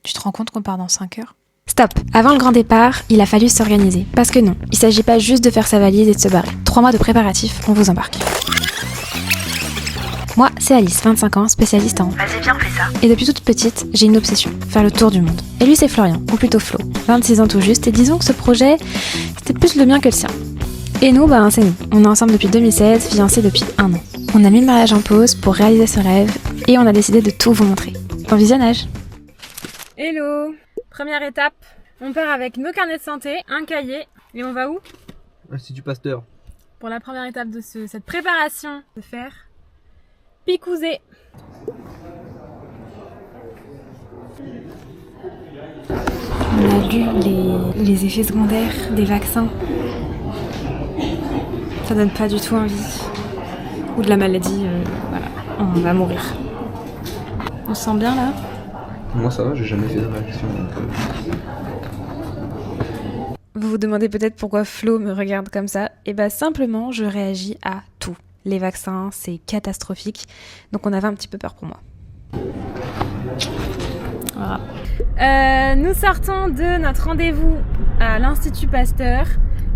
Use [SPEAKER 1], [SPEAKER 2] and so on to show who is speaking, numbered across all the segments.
[SPEAKER 1] Tu te rends compte qu'on part dans 5 heures?
[SPEAKER 2] Stop! Avant le grand départ, il a fallu s'organiser. Parce que non, il s'agit pas juste de faire sa valise et de se barrer. 3 mois de préparatifs, on vous embarque. Moi, c'est Alice, 25 ans, spécialiste en...
[SPEAKER 3] Vas-y, viens, fais ça.
[SPEAKER 2] Et depuis toute petite, j'ai une obsession, faire le tour du monde. Et lui, c'est Florian, ou plutôt Flo, 26 ans tout juste, et disons que ce projet, c'était plus le mien que le sien. Et nous, c'est nous. On est ensemble depuis 2016, fiancés depuis 1 an. On a mis le mariage en pause pour réaliser ce rêve, et on a décidé de tout vous montrer. Bon visionnage!
[SPEAKER 4] Hello! Première étape, on part avec nos carnets de santé, un cahier, et on va où?
[SPEAKER 5] Institut Pasteur.
[SPEAKER 4] Pour la première étape de cette préparation, de faire picouser.
[SPEAKER 2] On a lu les effets secondaires des vaccins. Ça donne pas du tout envie. Ou de la maladie, voilà, on va mourir. On se sent bien là?
[SPEAKER 5] Moi ça va, j'ai jamais fait de réaction.
[SPEAKER 2] Vous vous demandez peut-être pourquoi Flo me regarde comme ça. Et simplement, je réagis à tout. Les vaccins, c'est catastrophique. Donc on avait un petit peu peur pour moi.
[SPEAKER 4] Voilà. Nous sortons de notre rendez-vous à l'Institut Pasteur.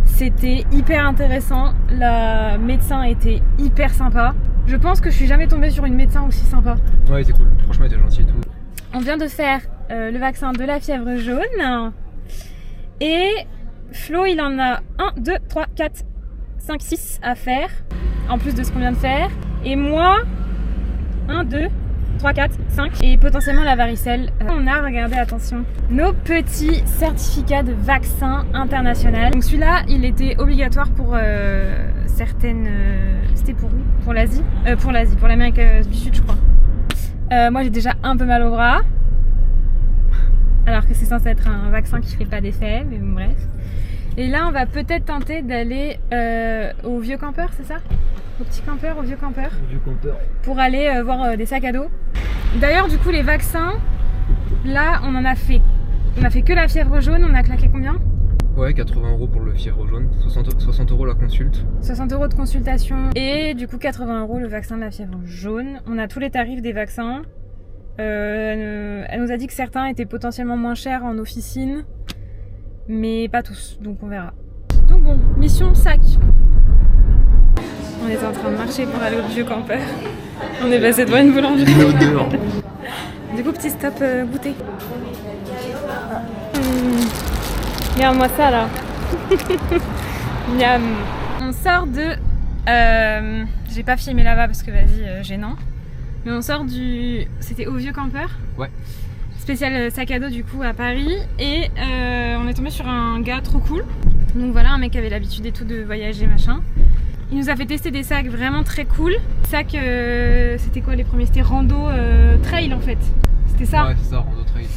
[SPEAKER 4] C'était hyper intéressant. La médecin était hyper sympa. Je pense que je suis jamais tombée sur une médecin aussi sympa.
[SPEAKER 5] Ouais, c'était cool. Franchement, il était gentil et tout.
[SPEAKER 4] On vient de faire le vaccin de la fièvre jaune. Et Flo, il en a 1, 2, 3, 4, 5, 6 à faire. En plus de ce qu'on vient de faire. Et moi, 1, 2, 3, 4, 5. Et potentiellement la varicelle. On a regardé, attention, nos petits certificats de vaccin international. Donc celui-là, il était obligatoire pour certaines... C'était pour où? Pour l'Asie? Pour l'Asie, pour l'Amérique du Sud, je crois. Moi, j'ai déjà un peu mal au bras. Alors que c'est censé être un vaccin qui fait pas d'effet, mais bon, bref. Et là, on va peut-être tenter d'aller au vieux campeur, c'est ça? Au petit campeur, au vieux campeur.
[SPEAKER 5] Au vieux campeur.
[SPEAKER 4] Pour aller voir des sacs à dos. D'ailleurs, du coup, les vaccins, là, on a fait que la fièvre jaune. On a claqué combien?
[SPEAKER 5] Ouais, 80 € pour le fièvre jaune, 60 € la consulte.
[SPEAKER 4] 60 € de consultation et du coup 80 € le vaccin de la fièvre jaune. On a tous les tarifs des vaccins. Elle nous a dit que certains étaient potentiellement moins chers en officine, mais pas tous, donc on verra. Donc bon, mission sac. On est en train de marcher pour aller au vieux campeur. On est passé devant une boulangerie.
[SPEAKER 5] L'odeur.
[SPEAKER 4] Du coup, petit stop goûter. Regarde-moi ça là. Miam. On sort de... j'ai pas filmé là-bas parce que vas-y, gênant. Mais on sort du... C'était au vieux campeur.
[SPEAKER 5] Ouais.
[SPEAKER 4] Spécial sac à dos du coup à Paris. Et on est tombé sur un gars trop cool. Donc voilà, un mec qui avait l'habitude et tout de voyager machin. Il nous a fait tester des sacs vraiment très cool. Sacs, c'était quoi les premiers? C'était rando trail en fait. C'était ça?
[SPEAKER 5] Ouais, c'est ça, rando trail.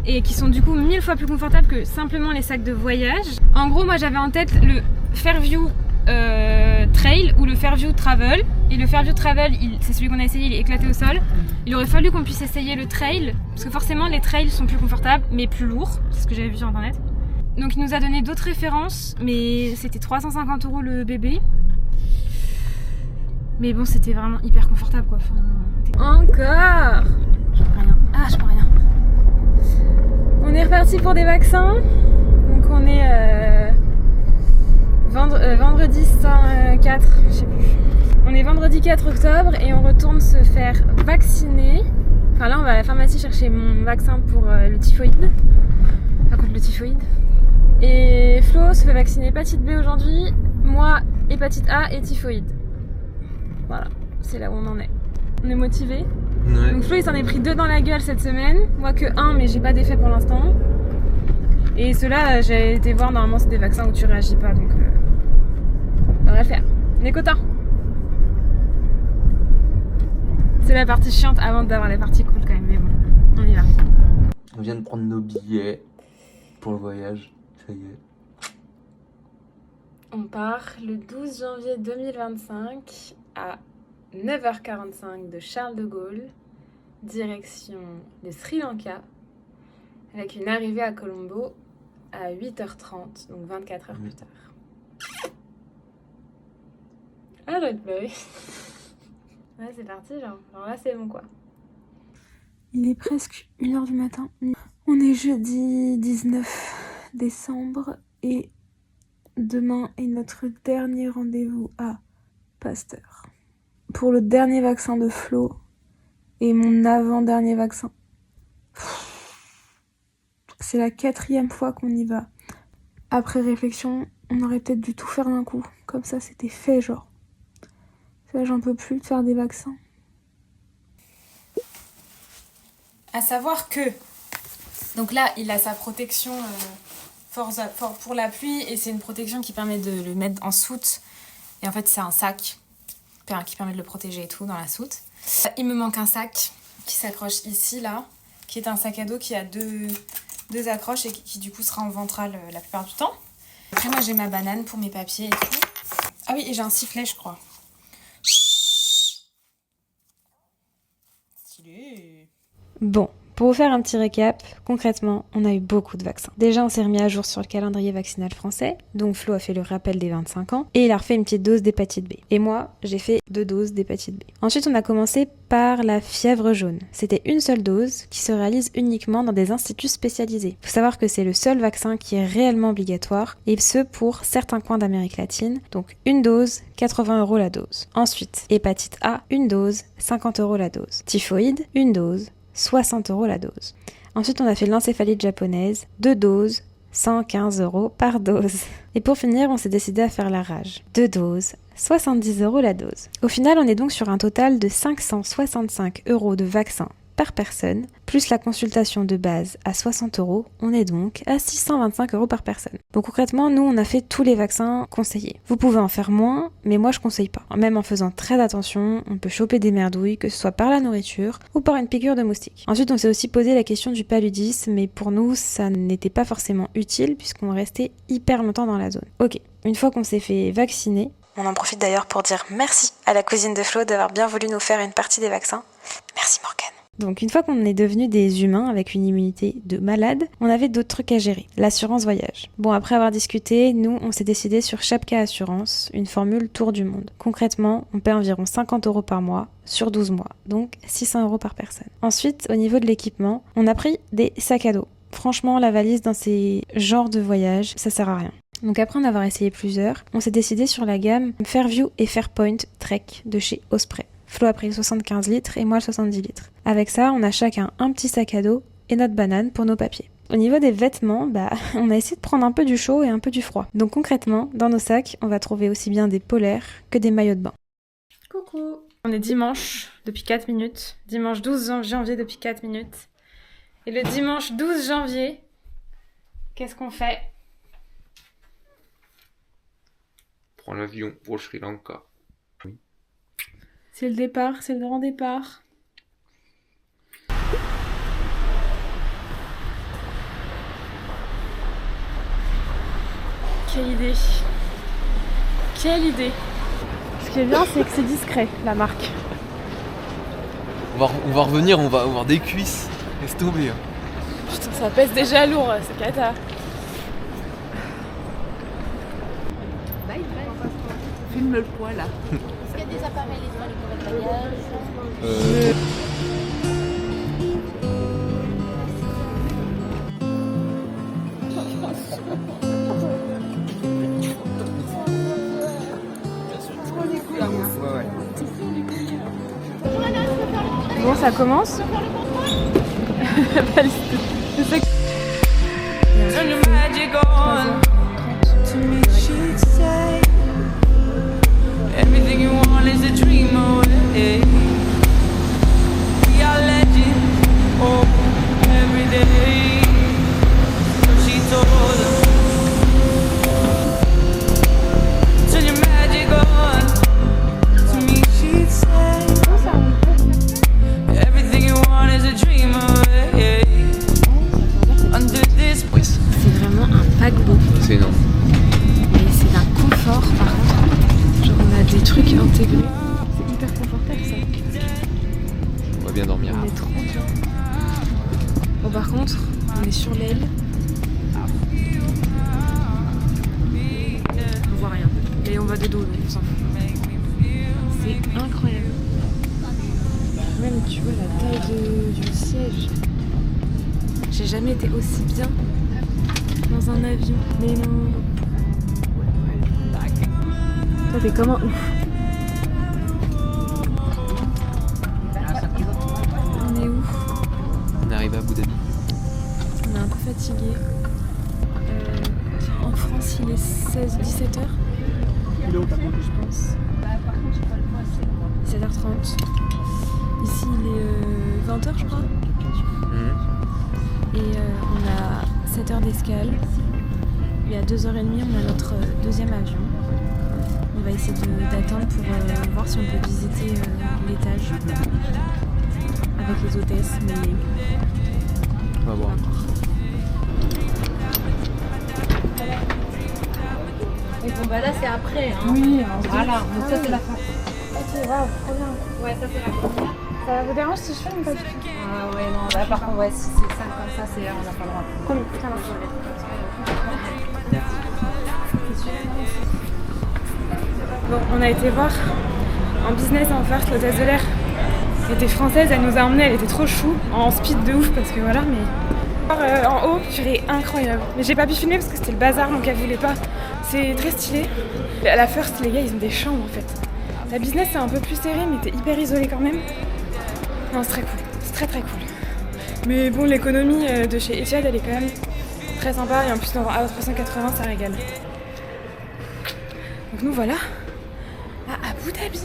[SPEAKER 4] Et qui sont du coup 1000 fois plus confortables que simplement les sacs de voyage. En gros, moi j'avais en tête le Fairview Trail ou le Fairview Travel. Et le Fairview Travel, c'est celui qu'on a essayé, il est éclaté au sol. Il aurait fallu qu'on puisse essayer le Trail, parce que forcément les trails sont plus confortables, mais plus lourds, c'est ce que j'avais vu sur internet. Donc il nous a donné d'autres références, mais c'était 350 € le bébé. Mais bon, c'était vraiment hyper confortable quoi. Encore! Je prends rien. Ah, je prends rien. On est reparti pour des vaccins. Donc on est vendredi 4, je sais plus. On est vendredi 4 octobre et on retourne se faire vacciner. Enfin là on va à la pharmacie chercher mon vaccin pour le typhoïde. Enfin contre le typhoïde. Et Flo se fait vacciner hépatite B aujourd'hui. Moi hépatite A et typhoïde. Voilà, c'est là où on en est. On est motivés.
[SPEAKER 5] Ouais.
[SPEAKER 4] Donc Flo il s'en est pris 2 dans la gueule cette semaine. Moi que 1 mais j'ai pas d'effet pour l'instant. Et ceux-là j'ai été voir, normalement c'est des vaccins où tu réagis pas donc on va le faire. On est contents. C'est la partie chiante avant d'avoir les parties cool quand même, mais bon, on y va.
[SPEAKER 5] On vient de prendre nos billets pour le voyage, ça y est.
[SPEAKER 4] On part le 12 janvier 2025 à 9h45 de Charles de Gaulle, direction le Sri Lanka, avec une arrivée à Colombo à 8h30, donc 24 heures plus tard. Ah, j'ai envie de pleurer. Ouais, c'est parti, genre là c'est bon quoi.
[SPEAKER 2] Il est presque 1h du matin. On est jeudi 19 décembre et demain est notre dernier rendez-vous à Pasteur pour le dernier vaccin de Flo et mon avant-dernier vaccin. C'est la 4e fois qu'on y va. Après réflexion, on aurait peut-être dû tout faire d'un coup. Comme ça, c'était fait, genre. Ça, j'en peux plus de faire des vaccins.
[SPEAKER 4] À savoir que, donc là, il a sa protection pour la pluie et c'est une protection qui permet de le mettre en soute. Et en fait, c'est un sac qui permet de le protéger et tout dans la soute. Il me manque un sac qui s'accroche ici, là, qui est un sac à dos qui a deux accroches et qui du coup sera en ventral la plupart du temps. Après, moi, j'ai ma banane pour mes papiers et tout. Ah oui, et j'ai un sifflet, je crois. Stylé.
[SPEAKER 2] Bon, pour vous faire un petit récap, concrètement, on a eu beaucoup de vaccins. Déjà, on s'est remis à jour sur le calendrier vaccinal français, donc Flo a fait le rappel des 25 ans, et il a refait une petite dose d'hépatite B. Et moi, j'ai fait 2 doses d'hépatite B. Ensuite, on a commencé par la fièvre jaune. C'était une seule dose qui se réalise uniquement dans des instituts spécialisés. Il faut savoir que c'est le seul vaccin qui est réellement obligatoire, et ce pour certains coins d'Amérique latine, donc une dose, 80 € la dose. Ensuite, hépatite A, une dose, 50 € la dose. Typhoïde, une dose, 60 € la dose. Ensuite, on a fait l'encéphalite japonaise, 2 doses, 115 € par dose. Et pour finir, on s'est décidé à faire la rage. 2 doses, 70 € la dose. Au final, on est donc sur un total de 565 € de vaccin par personne, plus la consultation de base à 60 €, on est donc à 625 € par personne. Donc concrètement, nous, on a fait tous les vaccins conseillés. Vous pouvez en faire moins, mais moi, je conseille pas. Même en faisant très attention, on peut choper des merdouilles, que ce soit par la nourriture ou par une piqûre de moustique. Ensuite, on s'est aussi posé la question du paludisme, mais pour nous, ça n'était pas forcément utile, puisqu'on restait hyper longtemps dans la zone. Ok, une fois qu'on s'est fait vacciner, on en profite d'ailleurs pour dire merci à la cousine de Flo d'avoir bien voulu nous faire une partie des vaccins. Merci Morgane. Donc une fois qu'on est devenus des humains avec une immunité de malade, on avait d'autres trucs à gérer. L'assurance voyage. Bon, après avoir discuté, nous on s'est décidé sur Chapka Assurance, une formule tour du monde. Concrètement, on paie environ 50 € par mois sur 12 mois, donc 600 € par personne. Ensuite, au niveau de l'équipement, on a pris des sacs à dos. Franchement, la valise dans ces genres de voyages, ça sert à rien. Donc après en avoir essayé plusieurs, on s'est décidé sur la gamme Fairview et Fairpoint Trek de chez Osprey. Flo a pris le 75 litres et moi le 70 litres. Avec ça, on a chacun un petit sac à dos et notre banane pour nos papiers. Au niveau des vêtements, on a essayé de prendre un peu du chaud et un peu du froid. Donc concrètement, dans nos sacs, on va trouver aussi bien des polaires que des maillots de bain.
[SPEAKER 4] Coucou. On est dimanche depuis 4 minutes. Dimanche 12 janvier depuis 4 minutes. Et le dimanche 12 janvier, qu'est-ce qu'on fait?
[SPEAKER 5] Prends l'avion pour Sri Lanka.
[SPEAKER 4] C'est le départ, c'est le grand départ. Quelle idée. Quelle idée. Ce qui est bien, c'est que c'est discret, la marque.
[SPEAKER 1] On va revenir, on va avoir des cuisses. Laisse tomber.
[SPEAKER 4] Putain, ça pèse déjà lourd, c'est cata.
[SPEAKER 3] Bye bye.
[SPEAKER 6] Filme le poids là.
[SPEAKER 3] Est-ce qu'il y a des appareils électroniques pour le bagage?
[SPEAKER 4] Bon, ça commence.
[SPEAKER 7] Everything you want is a dream away. We are legends, oh, every day. So she told us, turn your magic on. To me she'd say, everything you want is a dream away. Under this.
[SPEAKER 1] Oui,
[SPEAKER 2] C'est vraiment un paquebot.
[SPEAKER 1] c'est énorme.
[SPEAKER 2] Mais c'est d'un confort par contre. Genre on a des trucs intégrés. C'est hyper confortable ça.
[SPEAKER 1] On va bien dormir.
[SPEAKER 2] On est trop bien. Bon par contre, on est sur l'aile. On voit rien. Et on va de dos donc on s'en fout. C'est incroyable. Même tu vois la taille du siège.
[SPEAKER 4] J'ai jamais été aussi bien dans un avion. Mais non. Toi, t'es comment? On est où?
[SPEAKER 1] On est arrivé à Abu Dhabi.
[SPEAKER 4] On est un peu fatigué. En France, il est 17h. Je pense. 17h30. Ici, il est 20h, je crois. Et on a 7 heures d'escale. Et à 2h30, on a notre deuxième avion. On va essayer d'attendre pour voir si on peut visiter l'étage avec les hôtesses, mais
[SPEAKER 1] On va voir.
[SPEAKER 3] Et bon, bah là, c'est après. Hein.
[SPEAKER 4] oui,
[SPEAKER 3] Voilà, donc ça, c'est la fin.
[SPEAKER 4] Ok, waouh, trop bien.
[SPEAKER 3] Ouais, ça, c'est la première.
[SPEAKER 4] Ça vous dérange si je filme ou pas du tout?
[SPEAKER 3] Ah ouais, non, là, par contre, ouais, si c'est ça comme ça, c'est on n'a pas le droit.
[SPEAKER 4] Promis, ça marche. Bon, on a été voir en business en first l'hôtesse de l'air. Elle était française, elle nous a emmenés, elle était trop chou, en speed de ouf parce que voilà, mais en haut, purée, incroyable. Mais j'ai pas pu filmer parce que c'était le bazar donc elle voulait pas. C'est très stylé. À la first, les gars, ils ont des chambres en fait. La business c'est un peu plus serré mais t'es hyper isolé quand même. Non, c'est très cool, c'est très très cool. Mais bon, l'économie de chez Etihad elle est quand même très sympa et en plus dans un A380 ça régale. Donc nous voilà à Abu Dhabi.